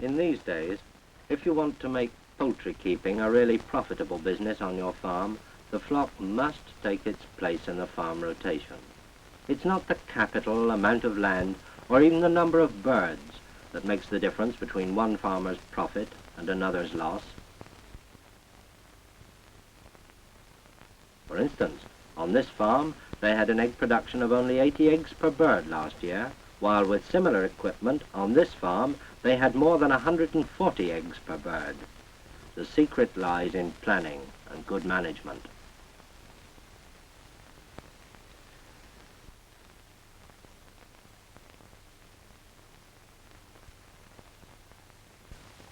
In these days, if you want to make poultry keeping a really profitable business on your farm, the flock must take its place in the farm rotation. It's not the capital, amount of land, or even the number of birds that makes the difference between one farmer's profit and another's loss. For instance, on this farm, they had an egg production of only 80 eggs per bird last year, while with similar equipment on this farm, they had more than 140 eggs per bird. The secret lies in planning and good management.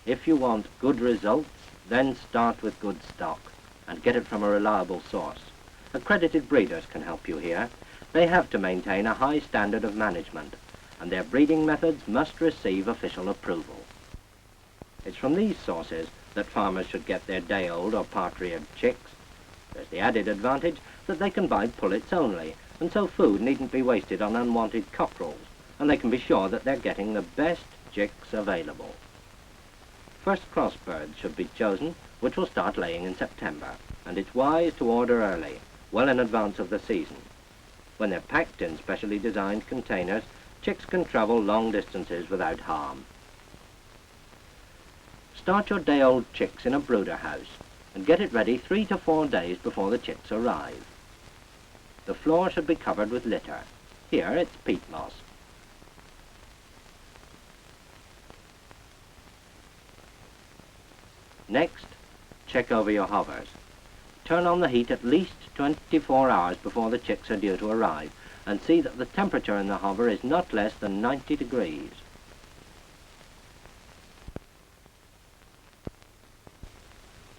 If you want good results, then start with good stock and get it from a reliable source. Accredited breeders can help you here. They have to maintain a high standard of management, and their breeding methods must receive official approval. It's from these sources that farmers should get their day-old or part-reared chicks. There's the added advantage that they can buy pullets only, and so food needn't be wasted on unwanted cockerels, and they can be sure that they're getting the best chicks available. First cross birds should be chosen, which will start laying in September, and it's wise to order early, well in advance of the season. When they're packed in specially designed containers, chicks can travel long distances without harm. Start your day-old chicks in a brooder house and get it ready 3 to 4 days before the chicks arrive. The floor should be covered with litter. Here it's peat moss. Next, check over your hovers. Turn on the heat at least 24 hours before the chicks are due to arrive, and see that the temperature in the hover is not less than 90 degrees.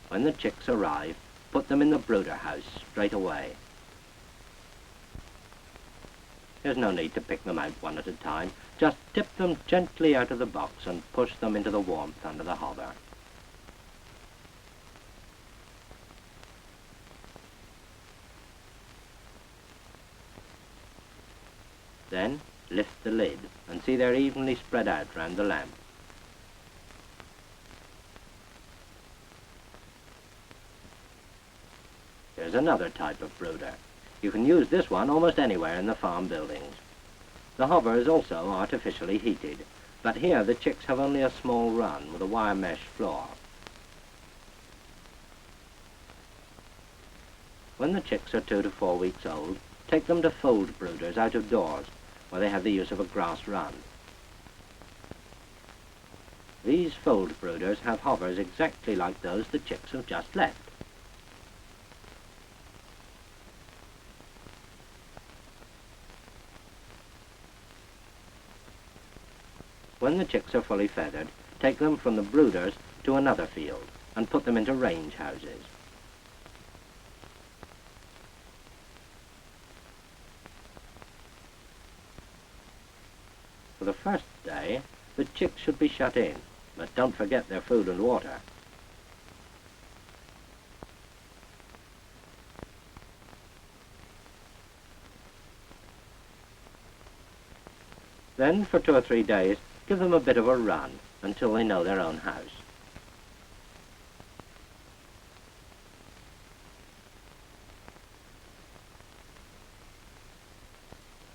When the chicks arrive, put them in the brooder house straight away. There's no need to pick them out one at a time. Just tip them gently out of the box and push them into the warmth under the hover. Then lift the lid and see they're evenly spread out round the lamp. Here's another type of brooder. You can use this one almost anywhere in the farm buildings. The hover is also artificially heated, but here the chicks have only a small run with a wire mesh floor. When the chicks are 2 to 4 weeks old, take them to fold brooders out of doors, where they have the use of a grass run. These fold brooders have hovers exactly like those the chicks have just left. When the chicks are fully feathered, take them from the brooders to another field and put them into range houses. For the first day, the chicks should be shut in, but don't forget their food and water. Then, for 2 or 3 days, give them a bit of a run until they know their own house.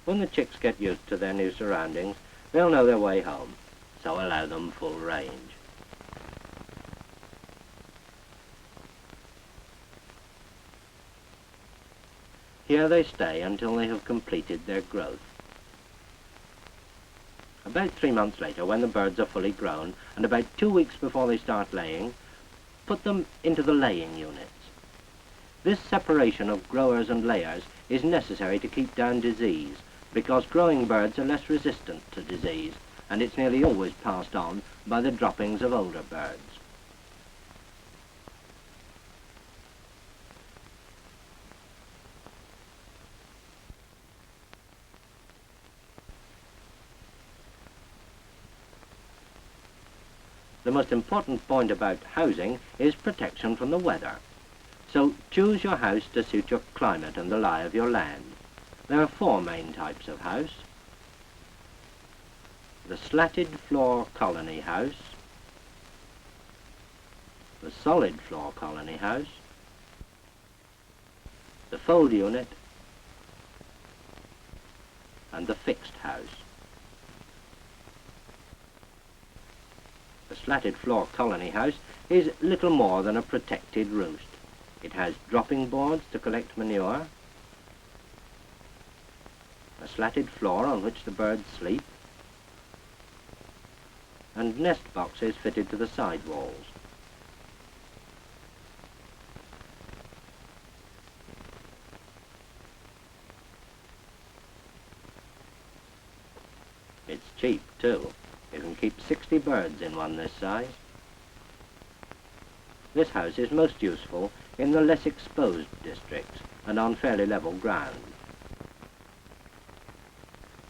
When the chicks get used to their new surroundings, they'll know their way home, so allow them full range. Here they stay until they have completed their growth. About 3 months later, when the birds are fully grown, and about 2 weeks before they start laying, put them into the laying units. This separation of growers and layers is necessary to keep down disease, because growing birds are less resistant to disease, and it's nearly always passed on by the droppings of older birds. The most important point about housing is protection from the weather. So choose your house to suit your climate and the lie of your land. There are 4 main types of house. The slatted floor colony house, the solid floor colony house, the fold unit, and the fixed house. The slatted floor colony house is little more than a protected roost. It has dropping boards to collect manure, a slatted floor on which the birds sleep, and nest boxes fitted to the side walls. It's cheap too. You can keep 60 birds in one this size. This house is most useful in the less exposed districts and on fairly level ground.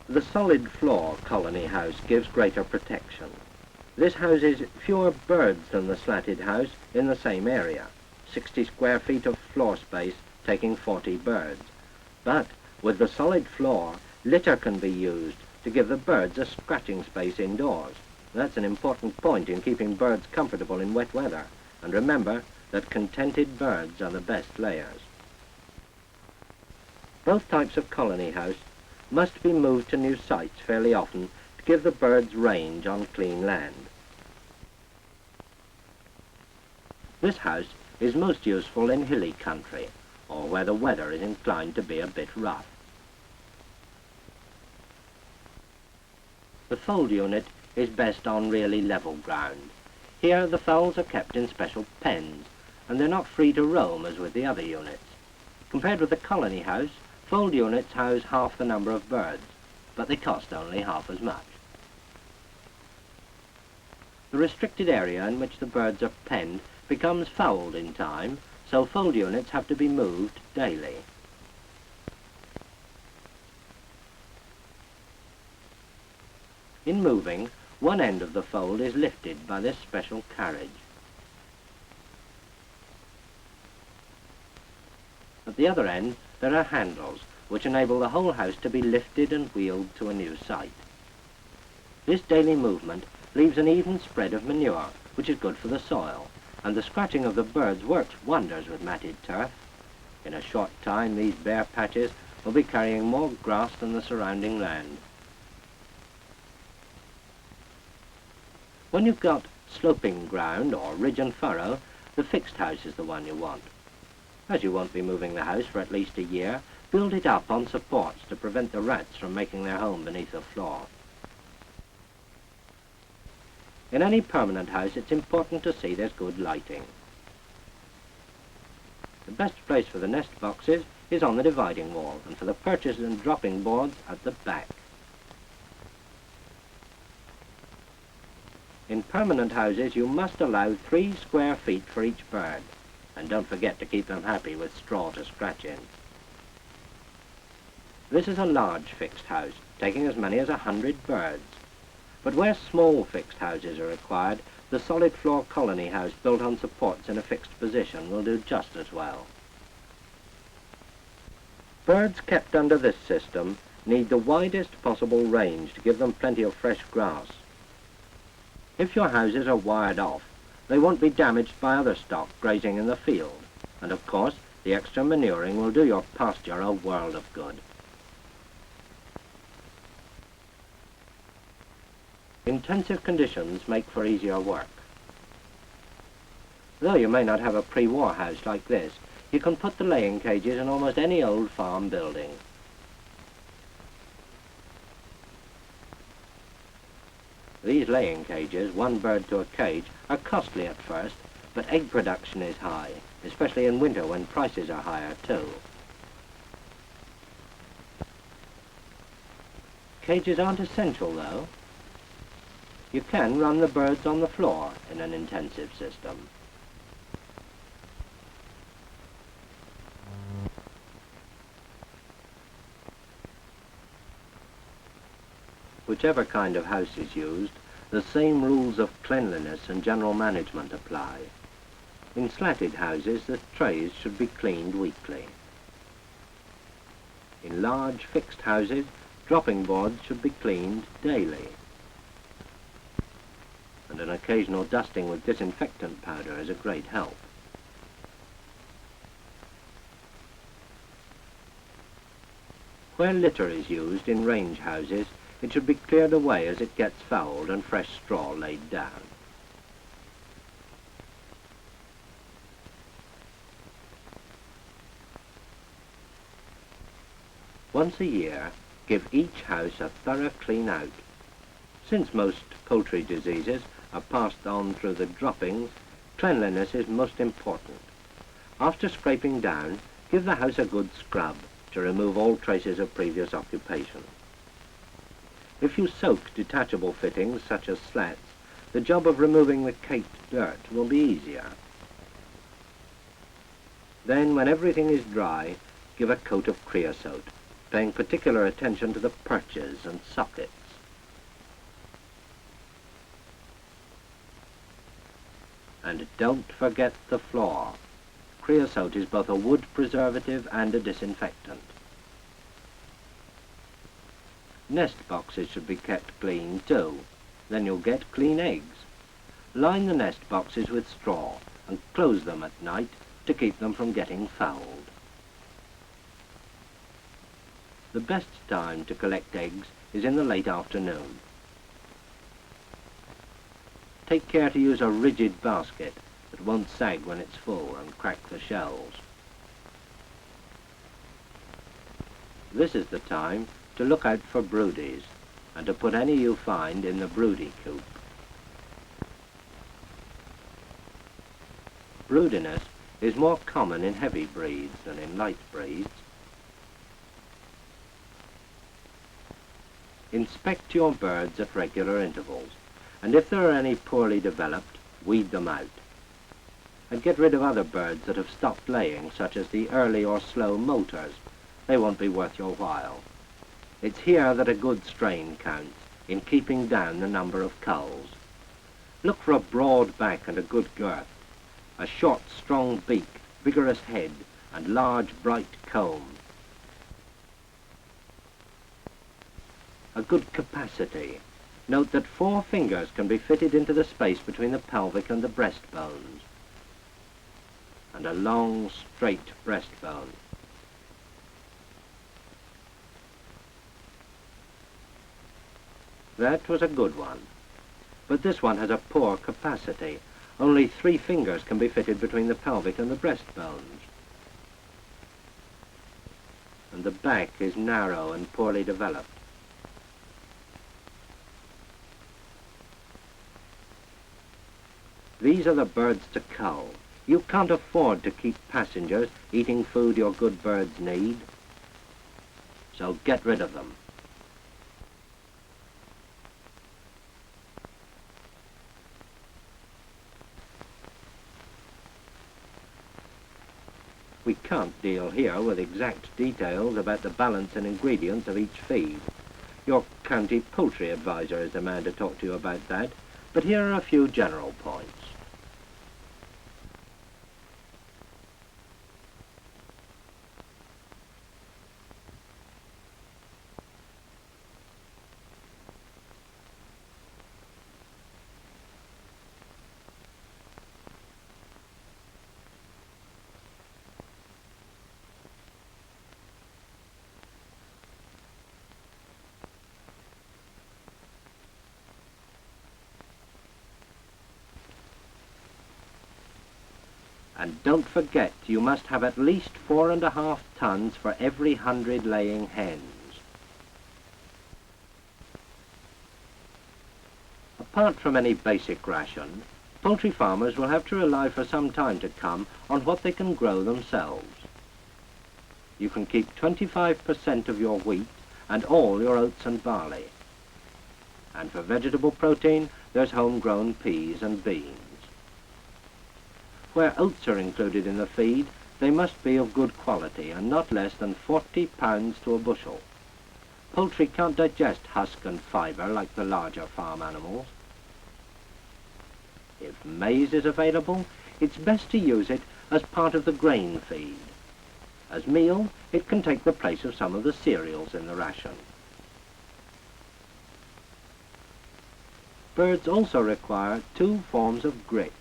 The solid floor colony house gives greater protection. This houses fewer birds than the slatted house in the same area, 60 square feet of floor space taking 40 birds. But with the solid floor, litter can be used to give the birds a scratching space indoors. That's an important point in keeping birds comfortable in wet weather. And remember that contented birds are the best layers. Both types of colony house must be moved to new sites fairly often to give the birds range on clean land. This house is most useful in hilly country or where the weather is inclined to be a bit rough. The fold unit is best on really level ground. Here the fowls are kept in special pens, and they're not free to roam as with the other units. Compared with the colony house, fold units house half the number of birds, but they cost only half as much. The restricted area in which the birds are penned becomes fouled in time, so fold units have to be moved daily. In moving, one end of the fold is lifted by this special carriage. At the other end, there are handles which enable the whole house to be lifted and wheeled to a new site. This daily movement leaves an even spread of manure, which is good for the soil, and the scratching of the birds works wonders with matted turf. In a short time, these bare patches will be carrying more grass than the surrounding land. When you've got sloping ground or ridge and furrow, the fixed house is the one you want. As you won't be moving the house for at least a year, build it up on supports to prevent the rats from making their home beneath the floor. In any permanent house, it's important to see there's good lighting. The best place for the nest boxes is on the dividing wall, and for the perches and dropping boards at the back. In permanent houses, you must allow 3 square feet for each bird, and don't forget to keep them happy with straw to scratch in. This is a large fixed house, taking as many as 100 birds. But where small fixed houses are required, the solid floor colony house built on supports in a fixed position will do just as well. Birds kept under this system need the widest possible range to give them plenty of fresh grass. If your houses are wired off, they won't be damaged by other stock grazing in the field, and of course the extra manuring will do your pasture a world of good. Intensive conditions make for easier work. Though you may not have a pre-war house like this, you can put the laying cages in almost any old farm building. These laying cages, 1 bird to a cage, are costly at first, but egg production is high, especially in winter when prices are higher too. Cages aren't essential though. You can run the birds on the floor in an intensive system. Whichever kind of house is used, the same rules of cleanliness and general management apply. In slatted houses, the trays should be cleaned weekly. In large fixed houses, dropping boards should be cleaned daily. And and an occasional dusting with disinfectant powder is a great help. Where litter is used in range houses, it should be cleared away as it gets fouled and fresh straw laid down. Once a year, give each house a thorough clean out. Since most poultry diseases are passed on through the droppings, cleanliness is most important. After scraping down, give the house a good scrub to remove all traces of previous occupation. If you soak detachable fittings such as slats, the job of removing the caked dirt will be easier. Then, when everything is dry, give a coat of creosote, paying particular attention to the perches and sockets. And don't forget the floor. Creosote is both a wood preservative and a disinfectant. Nest boxes should be kept clean too. Then you'll get clean eggs. Line the nest boxes with straw and close them at night to keep them from getting fouled. The best time to collect eggs is in the late afternoon. Take care to use a rigid basket that won't sag when it's full and crack the shells. This is the time to look out for broodies and to put any you find in the broody coop. Broodiness is more common in heavy breeds than in light breeds. Inspect your birds at regular intervals, and if there are any poorly developed, weed them out. And get rid of other birds that have stopped laying, such as the early or slow moulters. They won't be worth your while. It's here that a good strain counts, in keeping down the number of culls. Look for a broad back and a good girth, a short, strong beak, vigorous head, and large, bright comb. A good capacity. Note that 4 fingers can be fitted into the space between the pelvic and the breastbones, and a long, straight breastbone. That was a good one. But this one has a poor capacity. Only 3 fingers can be fitted between the pelvic and the breastbones. And the back is narrow and poorly developed. These are the birds to cull. You can't afford to keep passengers eating food your good birds need. So get rid of them. We can't deal here with exact details about the balance and ingredients of each feed. Your county poultry advisor is the man to talk to you about that, but here are a few general points. And don't forget, you must have at least 4.5 tons for every 100 laying hens. Apart from any basic ration, poultry farmers will have to rely for some time to come on what they can grow themselves. You can keep 25% of your wheat and all your oats and barley. And for vegetable protein, there's homegrown peas and beans. Where oats are included in the feed, they must be of good quality and not less than 40 pounds to a bushel. Poultry can't digest husk and fibre like the larger farm animals. If maize is available, it's best to use it as part of the grain feed. As meal, it can take the place of some of the cereals in the ration. birds also require two forms of grit.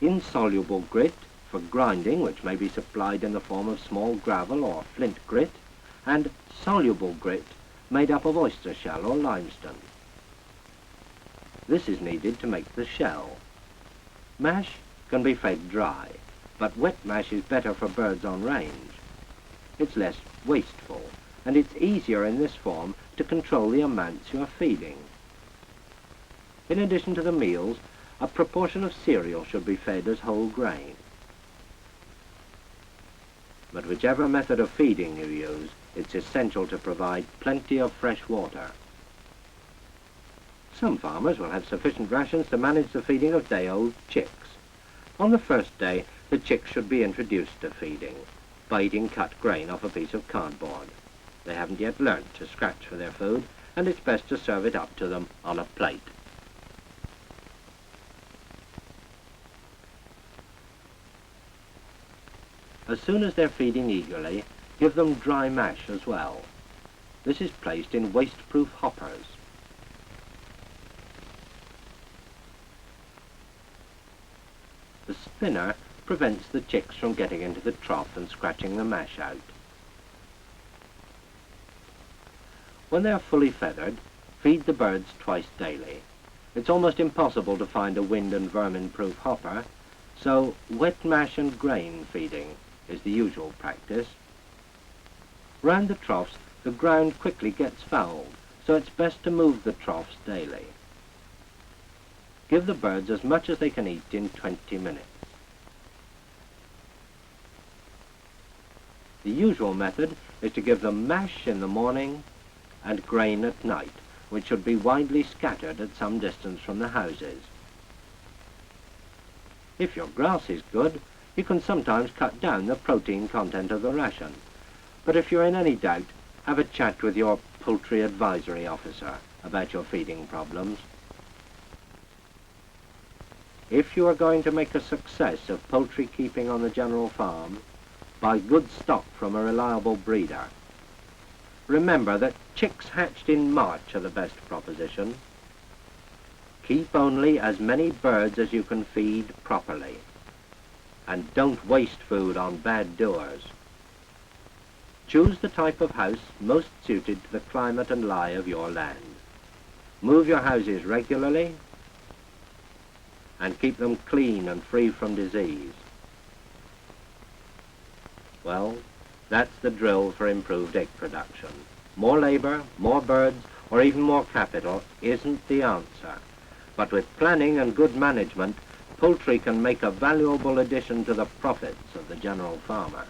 Insoluble grit for grinding, which may be supplied in the form of small gravel or flint grit, and soluble grit made up of oyster shell or limestone. This is needed to make the shell. Mash can be fed dry, but wet mash is better for birds on range. It's less wasteful, and it's easier in this form to control the amounts you are feeding. In addition to the meals, a proportion of cereal should be fed as whole grain. But whichever method of feeding you use, it's essential to provide plenty of fresh water. Some farmers will have sufficient rations to manage the feeding of day-old chicks. On the first day, the chicks should be introduced to feeding by eating cut grain off a piece of cardboard. They haven't yet learnt to scratch for their food, and it's best to serve it up to them on a plate. As soon as they're feeding eagerly, give them dry mash as well. This is placed in waste-proof hoppers. The spinner prevents the chicks from getting into the trough and scratching the mash out. When they are fully feathered, feed the birds twice daily. It's almost impossible to find a wind and vermin-proof hopper, so wet mash and grain feeding is the usual practice. Round the troughs, the ground quickly gets fouled, so it's best to move the troughs daily. Give the birds as much as they can eat in 20 minutes. The usual method is to give them mash in the morning and grain at night, which should be widely scattered at some distance from the houses. If your grass is good, you can sometimes cut down the protein content of the ration. But if you're in any doubt, have a chat with your poultry advisory officer about your feeding problems. If you are going to make a success of poultry keeping on the general farm, buy good stock from a reliable breeder. Remember that chicks hatched in March are the best proposition. Keep only as many birds as you can feed properly. And don't waste food on bad doers. Choose the type of house most suited to the climate and lie of your land. Move your houses regularly and keep them clean and free from disease. Well, that's the drill for improved egg production. More labor, more birds, or even more capital isn't the answer. But with planning and good management, poultry can make a valuable addition to the profits of the general farmer.